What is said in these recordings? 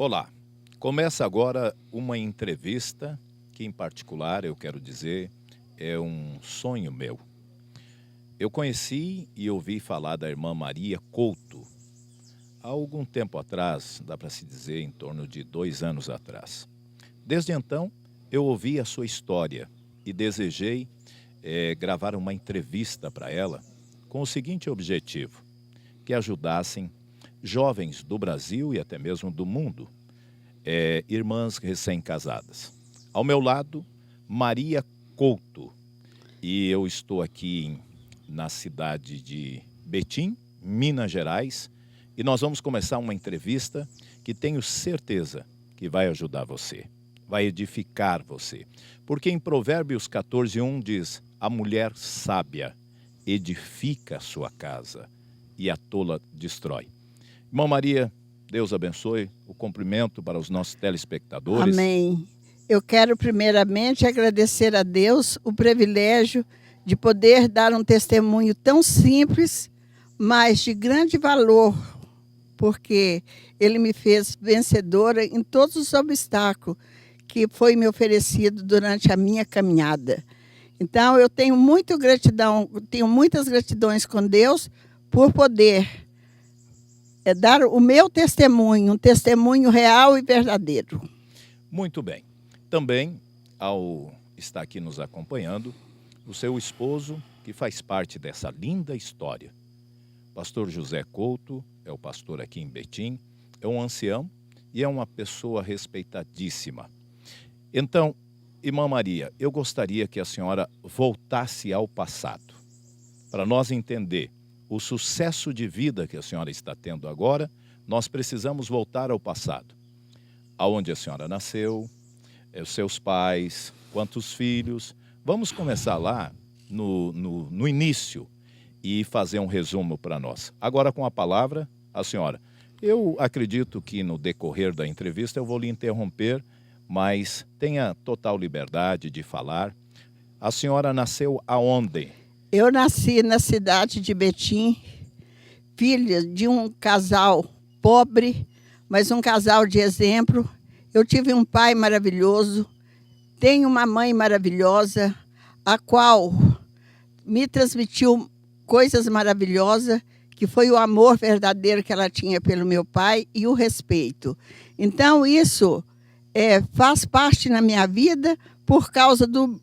Olá, começa agora uma entrevista que, em particular, eu quero dizer, é um sonho meu. Eu conheci e ouvi falar da irmã Maria Couto há algum tempo atrás, dá para se dizer em torno de 2 anos atrás. Desde então, eu ouvi a sua história e desejei gravar uma entrevista para ela com o seguinte objetivo: que ajudassem jovens do Brasil e até mesmo do mundo, irmãs recém-casadas. Ao meu lado, Maria Couto, e eu estou aqui na cidade de Betim, Minas Gerais, e nós vamos começar uma entrevista que tenho certeza que vai ajudar você, vai edificar você. Porque em Provérbios 14:1 diz: a mulher sábia edifica a sua casa e a tola destrói. Irmã Maria, Deus abençoe, o cumprimento para os nossos telespectadores. Amém. Eu quero primeiramente agradecer a Deus o privilégio de poder dar um testemunho tão simples, mas de grande valor, porque Ele me fez vencedora em todos os obstáculos que foi me oferecido durante a minha caminhada. Então, eu tenho muita gratidão, tenho muitas gratidões com Deus por poder dar o meu testemunho, um testemunho real e verdadeiro. Muito bem. Também, ao estar aqui nos acompanhando, o seu esposo, que faz parte dessa linda história. Pastor José Couto é o pastor aqui em Betim, é um ancião e é uma pessoa respeitadíssima. Então, irmã Maria, eu gostaria que a senhora voltasse ao passado, para nós entender o sucesso de vida que a senhora está tendo agora. Nós precisamos voltar ao passado. Aonde a senhora nasceu, os seus pais, quantos filhos. Vamos começar lá no início e fazer um resumo para nós. Agora com a palavra, a senhora. Eu acredito que no decorrer da entrevista eu vou lhe interromper, mas tenha total liberdade de falar. A senhora nasceu aonde? Eu nasci na cidade de Betim, filha de um casal pobre, mas um casal de exemplo. Eu tive um pai maravilhoso, tenho uma mãe maravilhosa, a qual me transmitiu coisas maravilhosas, que foi o amor verdadeiro que ela tinha pelo meu pai e o respeito. Então, isso faz parte na minha vida por causa do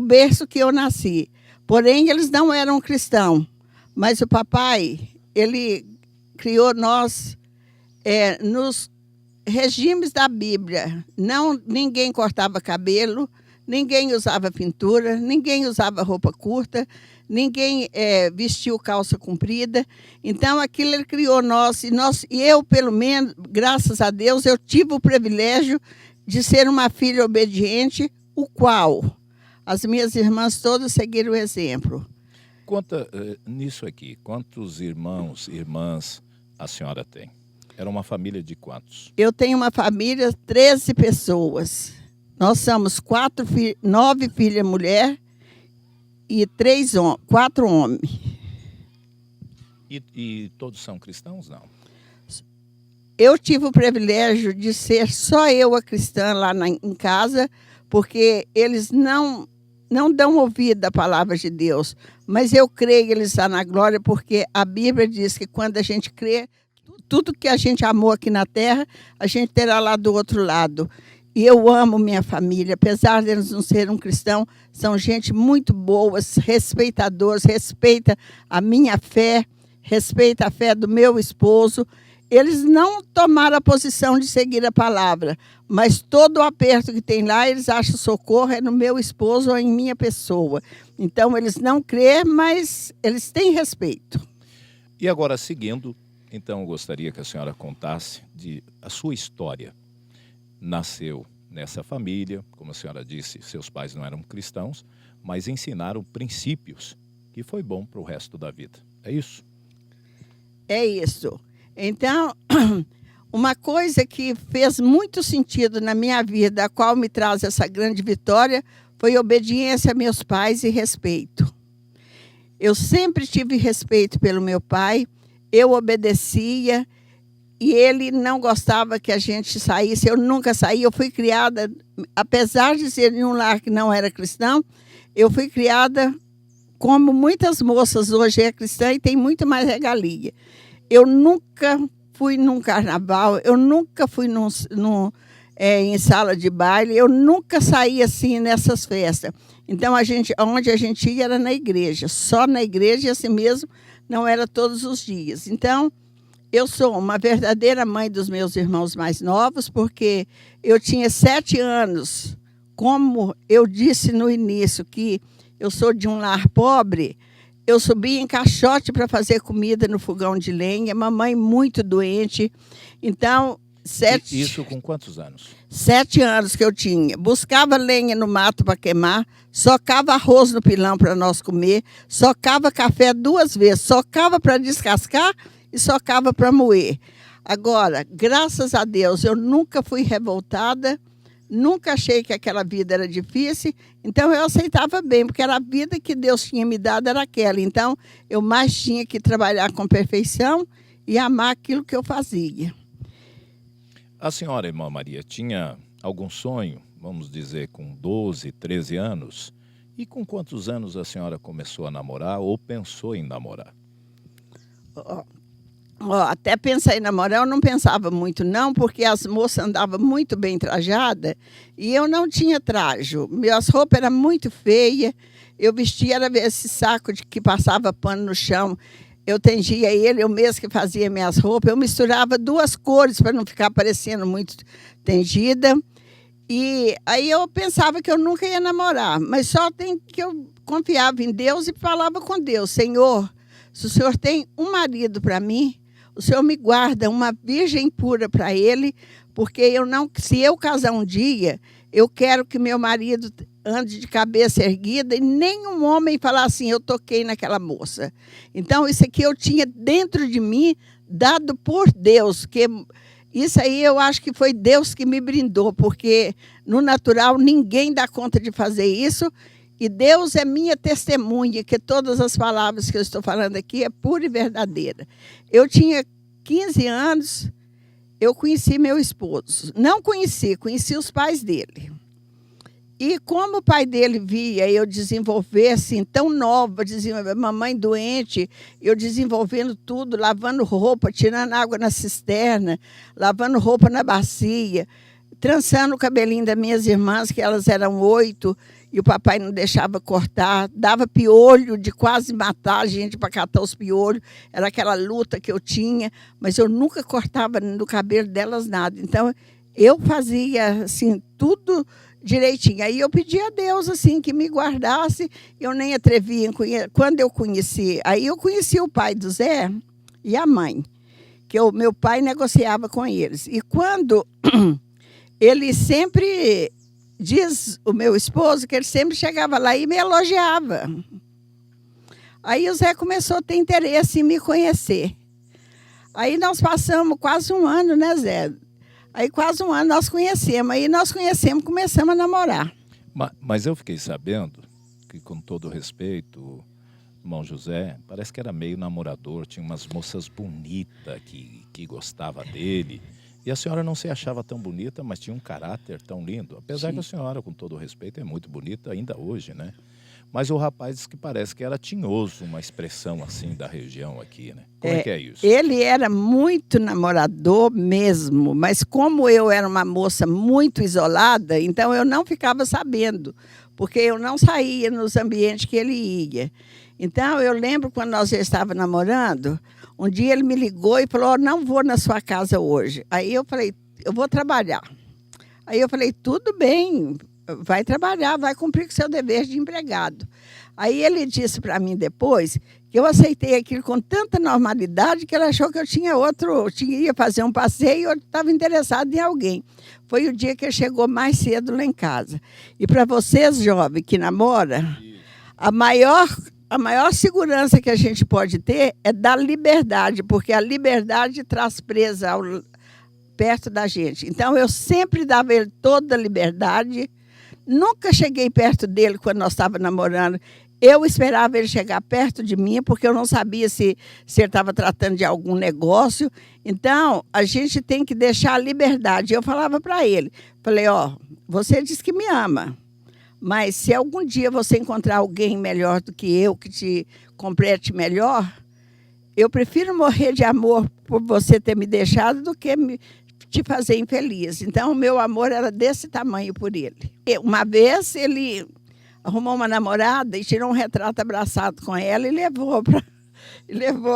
berço que eu nasci. Porém, eles não eram cristãos, mas o papai, ele criou nós nos regimes da Bíblia. Ninguém cortava cabelo, ninguém usava pintura, ninguém usava roupa curta, ninguém vestiu calça comprida. Então, aquilo ele criou nós, e eu, pelo menos, graças a Deus, eu tive o privilégio de ser uma filha obediente, o qual as minhas irmãs todas seguiram o exemplo. Conta nisso aqui, quantos irmãos, irmãs a senhora tem? Era uma família de quantos? Eu tenho uma família, 13 pessoas. Nós somos 9 filhas mulher e 4 homens. E todos são cristãos, não? Eu tive o privilégio de ser só eu a cristã lá em casa, porque eles não dão ouvido à palavra de Deus. Mas eu creio que Ele está na glória, porque a Bíblia diz que quando a gente crê, tudo que a gente amou aqui na terra, a gente terá lá do outro lado. E eu amo minha família, apesar de eles não serem um cristão, são gente muito boas, respeitadores, respeita a minha fé, respeita a fé do meu esposo. Eles não tomaram a posição de seguir a palavra, mas todo o aperto que tem lá, eles acham socorro é no meu esposo ou em minha pessoa. Então, eles não creem, mas eles têm respeito. E agora, seguindo, então, eu gostaria que a senhora contasse a sua história. Nasceu nessa família, como a senhora disse, seus pais não eram cristãos, mas ensinaram princípios que foi bom para o resto da vida. É isso? É isso. Então, uma coisa que fez muito sentido na minha vida, a qual me traz essa grande vitória, foi obediência a meus pais e respeito. Eu sempre tive respeito pelo meu pai, eu obedecia, e ele não gostava que a gente saísse. Eu nunca saí, eu fui criada, apesar de ser em um lar que não era cristão, eu fui criada como muitas moças hoje é cristã e tem muito mais regalia. Eu nunca fui num carnaval, eu nunca fui em sala de baile, eu nunca saí assim nessas festas. Então, onde a gente ia era na igreja, só na igreja e assim mesmo, não era todos os dias. Então, eu sou uma verdadeira mãe dos meus irmãos mais novos, porque eu tinha 7 anos, como eu disse no início, que eu sou de um lar pobre, eu subi em caixote para fazer comida no fogão de lenha, mamãe muito doente. Então, Isso com quantos anos? 7 anos que eu tinha. Buscava lenha no mato para queimar, socava arroz no pilão para nós comer, socava café 2 vezes, socava para descascar e socava para moer. Agora, graças a Deus, eu nunca fui revoltada, nunca achei que aquela vida era difícil, então eu aceitava bem, porque era a vida que Deus tinha me dado, era aquela. Então, eu mais tinha que trabalhar com perfeição e amar aquilo que eu fazia. A senhora, irmã Maria, tinha algum sonho, vamos dizer, com 12, 13 anos? E com quantos anos a senhora começou a namorar ou pensou em namorar? Até pensar em namorar, eu não pensava muito não, porque as moças andavam muito bem trajadas e eu não tinha traje. Minhas roupas eram muito feias, eu vestia era esse saco de que passava pano no chão, eu tendia ele, eu mesmo que fazia minhas roupas, eu misturava 2 cores para não ficar parecendo muito tendida. E aí eu pensava que eu nunca ia namorar, mas só que eu confiava em Deus e falava com Deus: Senhor, se o Senhor tem um marido para mim, o Senhor me guarda uma virgem pura para ele, porque se eu casar um dia, eu quero que meu marido ande de cabeça erguida e nenhum homem falar assim, eu toquei naquela moça. Então, isso aqui eu tinha dentro de mim, dado por Deus, que isso aí eu acho que foi Deus que me brindou, porque no natural ninguém dá conta de fazer isso, e Deus é minha testemunha, que todas as palavras que eu estou falando aqui é pura e verdadeira. Eu tinha 15 anos, eu conheci meu esposo. Não conheci os pais dele. E como o pai dele via eu desenvolver assim, tão nova, mamãe doente, eu desenvolvendo tudo, lavando roupa, tirando água na cisterna, lavando roupa na bacia, trançando o cabelinho das minhas irmãs, que elas eram 8, e o papai não deixava cortar, dava piolho de quase matar a gente para catar os piolhos, era aquela luta que eu tinha, mas eu nunca cortava no cabelo delas nada. Então, eu fazia assim, tudo direitinho. Aí eu pedi a Deus assim, que me guardasse, eu nem atrevia em conhecer. Quando eu conheci, aí eu conheci o pai do Zé e a mãe, que o meu pai negociava com eles. E quando ele sempre... Diz o meu esposo que ele sempre chegava lá e me elogiava. Aí o Zé começou a ter interesse em me conhecer. Aí nós passamos quase 1 ano, né, Zé? Aí quase 1 ano nós conhecemos. Aí nós conhecemos, começamos a namorar. Mas eu fiquei sabendo que, com todo respeito, o irmão José parece que era meio namorador, tinha umas moças bonitas que gostavam dele. E a senhora não se achava tão bonita, mas tinha um caráter tão lindo. Apesar que a senhora, com todo respeito, é muito bonita ainda hoje, né? Mas o rapaz disse que parece que era tinhoso, uma expressão assim da região aqui, né? Como é que é isso? Ele era muito namorador mesmo, mas como eu era uma moça muito isolada, então eu não ficava sabendo, porque eu não saía nos ambientes que ele ia. Então, eu lembro quando nós já estávamos namorando, um dia ele me ligou e falou, não vou na sua casa hoje. Aí eu falei, eu vou trabalhar. Aí eu falei, tudo bem, vai trabalhar, vai cumprir com o seu dever de empregado. Aí ele disse para mim depois que eu aceitei aquilo com tanta normalidade que ele achou que eu ia fazer um passeio e eu estava interessado em alguém. Foi o dia que ele chegou mais cedo lá em casa. E para vocês, jovens, que namoram, a maior segurança que a gente pode ter é da liberdade, porque a liberdade traz presa perto da gente. Então, eu sempre dava ele toda a liberdade, nunca cheguei perto dele quando nós estávamos namorando. Eu esperava ele chegar perto de mim, porque eu não sabia se ele estava tratando de algum negócio. Então, a gente tem que deixar a liberdade. Eu falava para ele, falei, ó, você diz que me ama, mas se algum dia você encontrar alguém melhor do que eu, que te complete melhor, eu prefiro morrer de amor por você ter me deixado do que te fazer infeliz. Então, o meu amor era desse tamanho por ele. Uma vez, ele arrumou uma namorada e tirou um retrato abraçado com ela e levou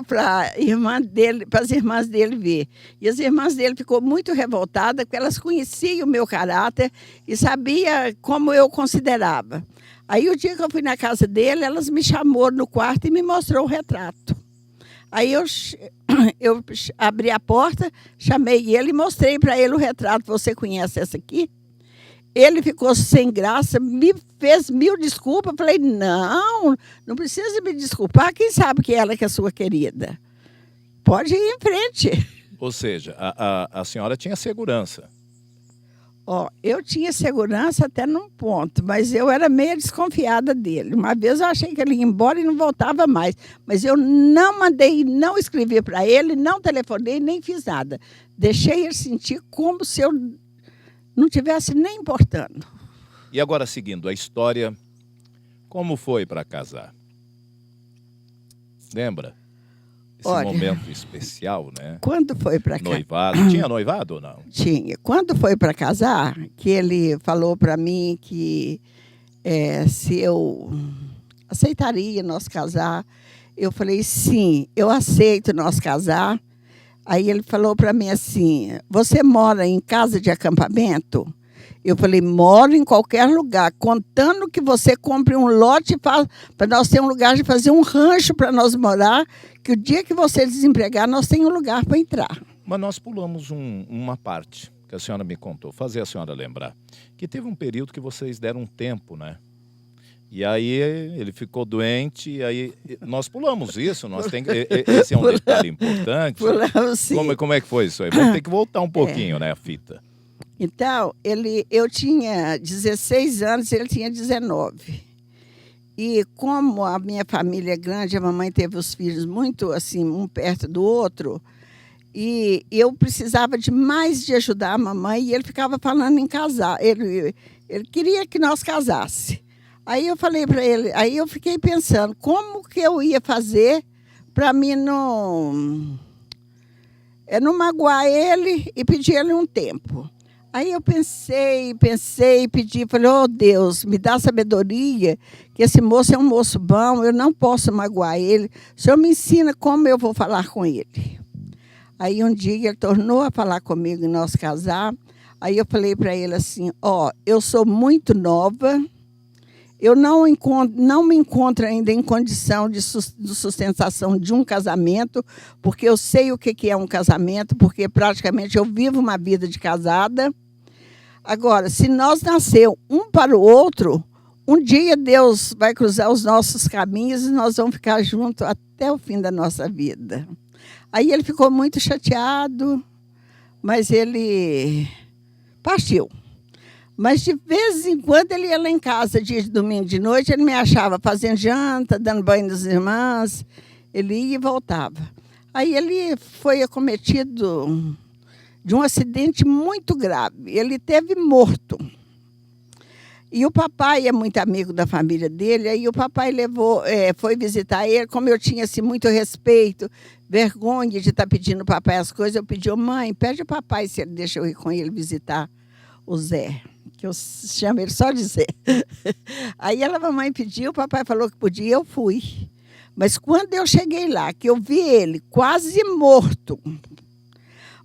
para irmã dele, para as irmãs dele ver. E as irmãs dele ficou muito revoltadas, porque elas conheciam o meu caráter e sabiam como eu considerava. Aí, o dia que eu fui na casa dele, elas me chamou no quarto e me mostrou o retrato. Aí eu abri a porta, chamei ele e mostrei para ele o retrato. Você conhece essa aqui? Ele ficou sem graça, me fez 1000 desculpas. Falei, não precisa me desculpar. Quem sabe que ela que é sua querida? Pode ir em frente. Ou seja, a senhora tinha segurança. Ó, eu tinha segurança até num ponto, mas eu era meio desconfiada dele. Uma vez eu achei que ele ia embora e não voltava mais. Mas eu não mandei, não escrevi para ele, não telefonei, nem fiz nada. Deixei ele sentir como se eu não tivesse nem importando. E agora, seguindo a história, como foi para casar? Lembra? Esse Olha, momento especial, né? Quando foi para casar? Noivado. Tinha noivado ou não? Tinha. Quando foi para casar, que ele falou para mim que se eu aceitaria nós casar, eu falei, sim, eu aceito nós casar. Aí ele falou para mim assim, você mora em casa de acampamento? Eu falei, moro em qualquer lugar, contando que você compre um lote para nós ter um lugar de fazer um rancho para nós morar, que o dia que você desempregar, nós temos um lugar para entrar. Mas nós pulamos uma parte que a senhora me contou, fazer a senhora lembrar, que teve um período que vocês deram um tempo, né? E aí ele ficou doente, e aí nós pulamos isso, esse é um detalhe importante. Pulamos, sim. Como é que foi isso aí? Vamos ter que voltar um pouquinho, né, a fita. Então, eu tinha 16 anos, ele tinha 19. E como a minha família é grande, a mamãe teve os filhos muito assim, um perto do outro, e eu precisava demais de ajudar a mamãe, e ele ficava falando em casar. Ele queria que nós casássemos. Aí eu falei para ele, aí eu fiquei pensando, como que eu ia fazer para mim não magoar ele e pedir ele um tempo. Aí eu pensei, pedi, falei, oh Deus, me dá sabedoria, que esse moço é um moço bom, eu não posso magoar ele. O Senhor me ensina como eu vou falar com ele. Aí um dia ele tornou a falar comigo em nós casar. Aí eu falei para ele assim, ó, eu sou muito nova, eu não me encontro ainda em condição de sustentação de um casamento, porque eu sei o que é um casamento, porque praticamente eu vivo uma vida de casada. Agora, se nós nascemos um para o outro, um dia Deus vai cruzar os nossos caminhos e nós vamos ficar juntos até o fim da nossa vida. Aí ele ficou muito chateado, mas ele partiu. Mas de vez em quando ele ia lá em casa, dia de domingo de noite, ele me achava fazendo janta, dando banho nas irmãs. Ele ia e voltava. Aí ele foi acometido de um acidente muito grave. Ele teve morto. E o papai é muito amigo da família dele, aí o papai foi visitar ele, como eu tinha assim, muito respeito, vergonha de estar pedindo ao papai as coisas, eu pedi, mãe, pede ao papai se ele deixa eu ir com ele visitar o Zé, que eu chamo ele só de Zé. Aí a mamãe pediu, o papai falou que podia, eu fui. Mas quando eu cheguei lá, que eu vi ele quase morto,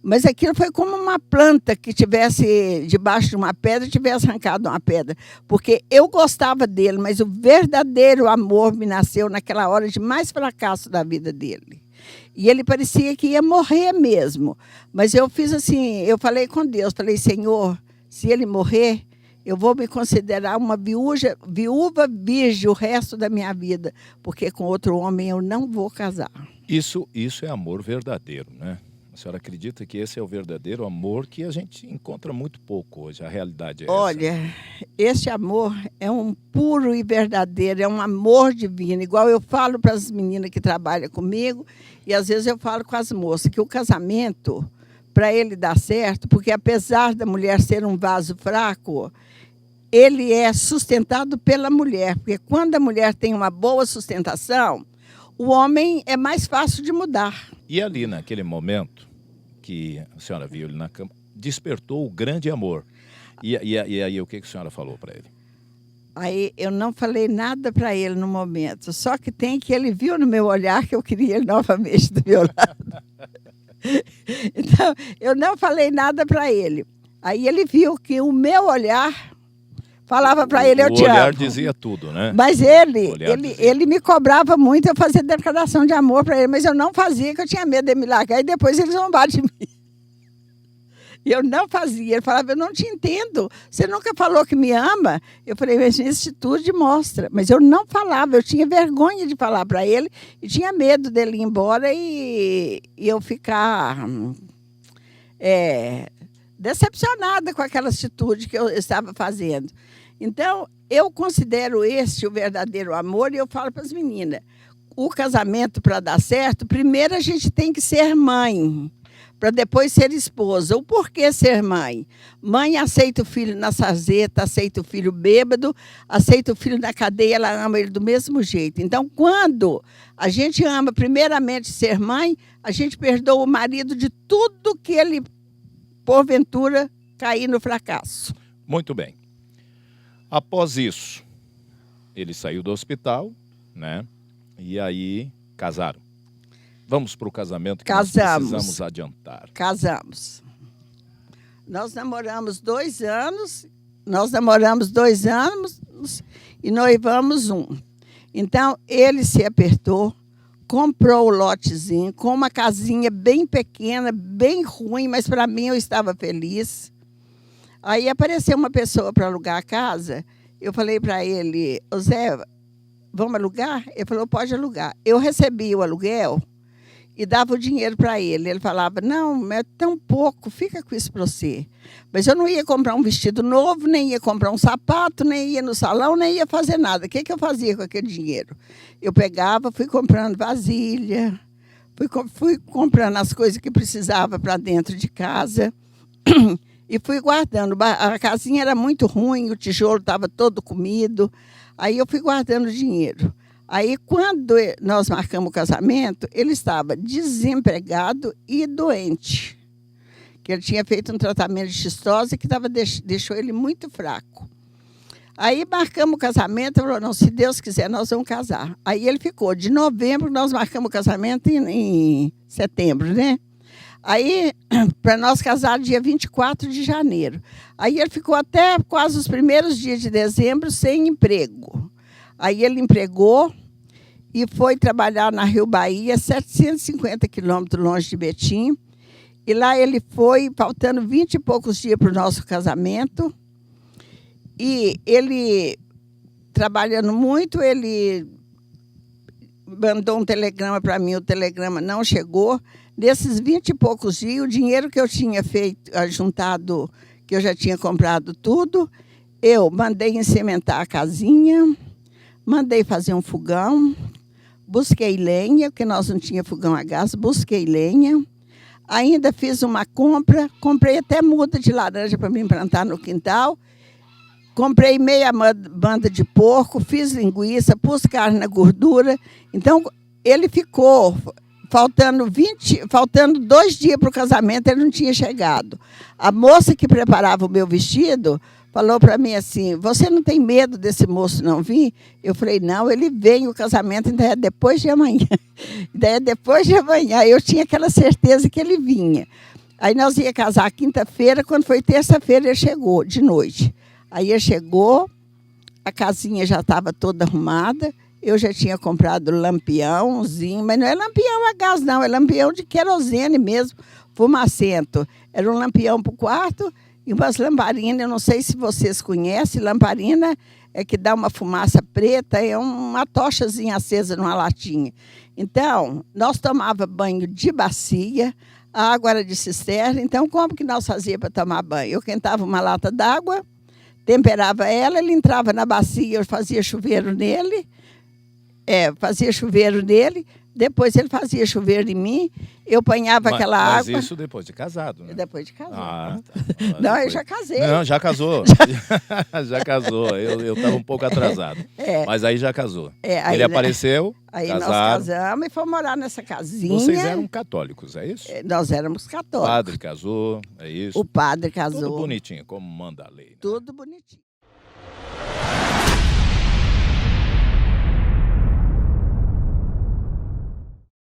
mas aquilo foi como uma planta que tivesse debaixo de uma pedra, tivesse arrancado uma pedra. Porque eu gostava dele, mas o verdadeiro amor me nasceu naquela hora de mais fracasso da vida dele. E ele parecia que ia morrer mesmo. Mas eu fiz assim, eu falei com Deus, falei, Senhor, se ele morrer, eu vou me considerar uma viúva virgem o resto da minha vida, porque com outro homem eu não vou casar. Isso é amor verdadeiro, né? A senhora acredita que esse é o verdadeiro amor que a gente encontra muito pouco hoje? A realidade é essa. Olha, esse amor é um puro e verdadeiro, é um amor divino. Igual eu falo para as meninas que trabalham comigo, e às vezes eu falo com as moças, que o casamento, para ele dar certo, porque apesar da mulher ser um vaso fraco, ele é sustentado pela mulher. Porque quando a mulher tem uma boa sustentação, o homem é mais fácil de mudar. E ali, naquele momento que a senhora viu ele na cama, despertou o grande amor. E aí, o que a senhora falou para ele? Aí eu não falei nada para ele no momento. Só que tem que ele viu no meu olhar que eu queria ele novamente do meu lado. Então, eu não falei nada para ele. Aí ele viu que o meu olhar falava para ele, eu te amo. O olhar dizia tudo, né? Mas ele me cobrava muito, eu fazia declaração de amor para ele, mas eu não fazia, porque eu tinha medo de me largar, e depois eles zombaram de mim. E eu não fazia. Ele falava, eu não te entendo, você nunca falou que me ama? Eu falei, mas minha atitude mostra. Mas eu não falava, eu tinha vergonha de falar para ele, e tinha medo dele ir embora e eu ficar decepcionada com aquela atitude que eu estava fazendo. Então, eu considero esse o verdadeiro amor, e eu falo para as meninas, o casamento, para dar certo, primeiro a gente tem que ser mãe, para depois ser esposa. O porquê ser mãe? Mãe aceita o filho na sarjeta, aceita o filho bêbado, aceita o filho na cadeia, ela ama ele do mesmo jeito. Então, quando a gente ama primeiramente ser mãe, a gente perdoa o marido de tudo que ele, porventura, cair no fracasso. Muito bem. Após isso, ele saiu do hospital, né? E aí casaram. Vamos para o casamento que nós precisamos adiantar. Casamos. Nós namoramos 2 anos e noivamos 1. Então, ele se apertou, comprou o lotezinho com uma casinha bem pequena, bem ruim, mas para mim eu estava feliz. Aí apareceu uma pessoa para alugar a casa. Eu falei para ele, ô Zé, vamos alugar? Ele falou, pode alugar. Eu recebi o aluguel e dava o dinheiro para ele. Ele falava, não, é tão pouco, fica com isso para você. Mas eu não ia comprar um vestido novo, nem ia comprar um sapato, nem ia no salão, nem ia fazer nada. O que eu fazia com aquele dinheiro? Eu pegava, fui comprando vasilha, fui comprando as coisas que precisava para dentro de casa e fui guardando. A casinha era muito ruim, o tijolo estava todo comido, aí eu fui guardando dinheiro. Aí, quando nós marcamos o casamento, ele estava desempregado e doente, que ele tinha feito um tratamento de xistose que deixou ele muito fraco. Aí marcamos o casamento, ele falou, não, se Deus quiser, nós vamos casar. Aí ele ficou, de novembro, nós marcamos o casamento em setembro, né? Aí, para nós casar, dia 24 de janeiro. Aí ele ficou até quase os primeiros dias de dezembro sem emprego. Aí ele empregou e foi trabalhar na Rio Bahia, 750 quilômetros longe de Betim. E lá ele foi, faltando 20 e poucos dias para o nosso casamento. E ele, trabalhando muito, ele mandou um telegrama para mim, o telegrama não chegou. Nesses 20 e poucos dias, o dinheiro que eu tinha feito, juntado, que eu já tinha comprado tudo, eu mandei cimentar a casinha, mandei fazer um fogão, busquei lenha, porque nós não tínhamos fogão a gás, busquei lenha, ainda fiz uma compra, comprei até muda de laranja para me plantar no quintal, comprei meia banda de porco, fiz linguiça, pus carne na gordura. Então, ele ficou, faltando 2 dias para o casamento, ele não tinha chegado. A moça que preparava o meu vestido falou para mim assim, você não tem medo desse moço não vir? Eu falei, não, ele vem, o casamento ainda é depois de amanhã. Eu tinha aquela certeza que ele vinha. Aí nós ia casar quinta-feira, quando foi terça-feira ele chegou, de noite. Aí ele chegou, a casinha já estava toda arrumada, eu já tinha comprado lampiãozinho, mas não é lampião a gás não, é lampião de querosene mesmo, fumacento. Era um lampião para o quarto e umas lamparinas, eu não sei se vocês conhecem, lamparina é que dá uma fumaça preta, é uma tochazinha acesa numa latinha. Então, nós tomávamos banho de bacia, A água era de cisterna, então como que nós fazíamos para tomar banho? Eu quentava uma lata d'água, temperava ela, ele entrava na bacia, eu fazia chuveiro nele, depois ele fazia chuveiro em mim, eu apanhava aquela água. Mas isso depois de casado, né? Depois de casado. Ah, tá. Não, eu já casei. Não, já casou. Já casou. Eu estava um pouco atrasado. Mas aí já casou. Aí, ele apareceu, aí casaram. nós casamos e fomos morar nessa casinha. Vocês eram católicos, é isso? Nós éramos O católicos. padre casou, é isso? O padre casou. Tudo bonitinho, como manda a lei. Né? Tudo bonitinho.